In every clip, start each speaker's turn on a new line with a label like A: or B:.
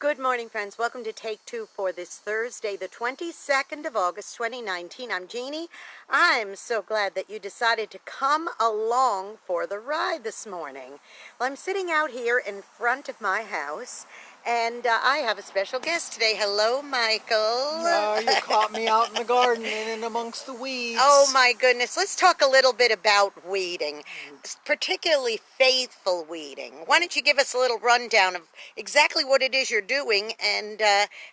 A: Good morning, friends. Welcome to Take Two for this Thursday, the 22nd of August, 2019. I'm Jeannie. I'm so glad that you decided to come along for the ride this morning. Well, I'm sitting out here in front of my house, and I have a special guest today. Hello, Michael.
B: You caught me out in the garden and amongst the weeds.
A: Oh, my goodness. Let's talk a little bit about weeding, particularly faithful weeding. Why don't you give us a little rundown of exactly what it is you're doing and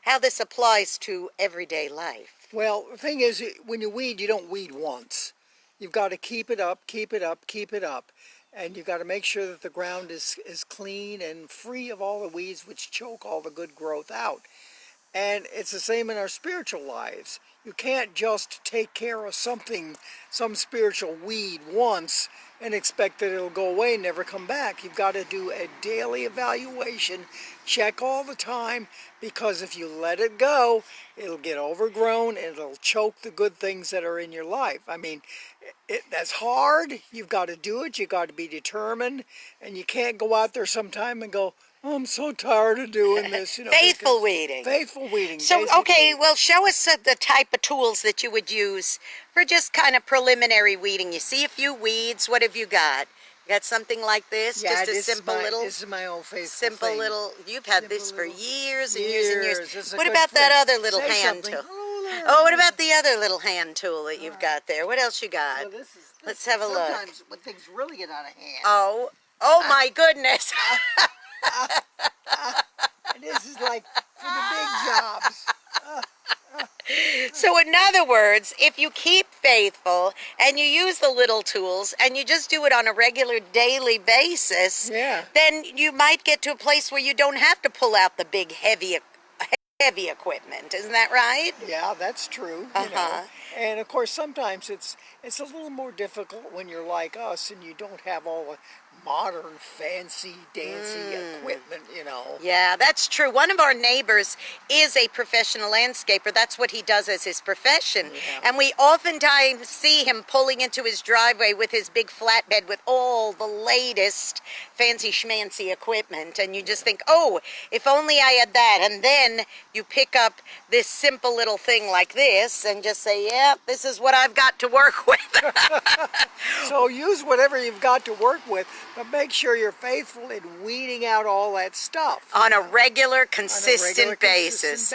A: how this applies to everyday life?
B: Well, the thing is, when you weed, you don't weed once. You've got to keep it up, keep it up, keep it up. And you've got to make sure that the ground is clean and free of all the weeds which choke all the good growth out. And it's the same in our spiritual lives. You can't just take care of some spiritual weed once and expect that it'll go away and never come back. You've got to do a daily evaluation, check all the time, because if you let it go, it'll get overgrown and it'll choke the good things that are in your life. I mean, that's hard. You've got to do it. You've got to be determined, and you can't go out there sometime and go, oh, I'm so tired of doing this. You know,
A: faithful weeding.
B: Faithful weeding.
A: So,
B: basically.
A: okay, well, show us the type of tools that you would use for just kind of preliminary weeding. You see a few weeds. What have you got? You got something like this?
B: Yeah,
A: just a simple little.
B: This is my old faithful
A: simple
B: thing.
A: little. You've had
B: Simple
A: this for
B: little,
A: years and years and years.
B: It's a
A: What
B: good
A: about
B: friend.
A: that other little
B: Say
A: hand
B: something.
A: tool? Oh, what about the other little hand tool that you've got there? What else you got?
B: Well,
A: Let's have a look.
B: Sometimes when things really get out of hand.
A: Oh my goodness.
B: This is like for the big jobs.
A: So in other words, if you keep faithful and you use the little tools and you just do it on a regular daily basis, then you might get to a place where you don't have to pull out the big heavy equipment. Isn't that right?
B: Yeah, that's true. You know. And of course, sometimes it's a little more difficult when you're like us and you don't have all the modern, fancy, dancy equipment, you know.
A: Yeah, that's true. One of our neighbors is a professional landscaper. That's what he does as his profession.
B: Yeah.
A: And we oftentimes see him pulling into his driveway with his big flatbed with all the latest fancy schmancy equipment. And you just think, oh, if only I had that. And then you pick up this simple little thing like this and just say, yeah, this is what I've got to work with.
B: So use whatever you've got to work with, but make sure you're faithful in weeding out all that stuff.
A: On a regular, consistent basis.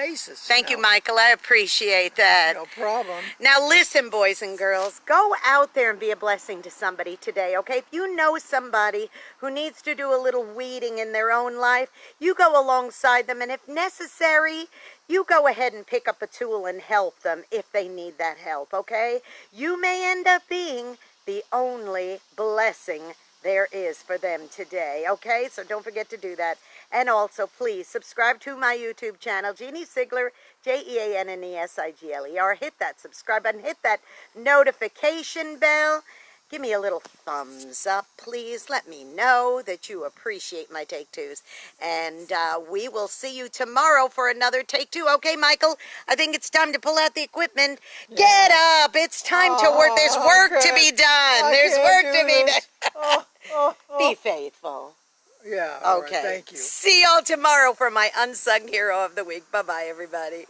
A: Thank you, Michael. I appreciate that.
B: No problem.
A: Now listen, boys and girls, go out there and be a blessing to somebody today, okay? If you know somebody who needs to do a little weeding in their own life, you go alongside them, and if necessary, you go ahead and pick up a tool and help them if they need that help, okay? You may end up being the only blessing there is for them today, okay? So don't forget to do that. And also, please subscribe to my YouTube channel, Jeanne Sigler, JeanneSigler. Hit that subscribe button, hit that notification bell. Give me a little thumbs up, please. Let me know that you appreciate my Take Twos. And we will see you tomorrow for another Take Two. Okay, Michael, I think it's time to pull out the equipment. Yeah. Get up. It's time to work. There's work to be done. There's work to be done. Be faithful.
B: Yeah,
A: okay.
B: Right, thank you.
A: See y'all tomorrow for my Unsung Hero of the Week. Bye-bye, everybody.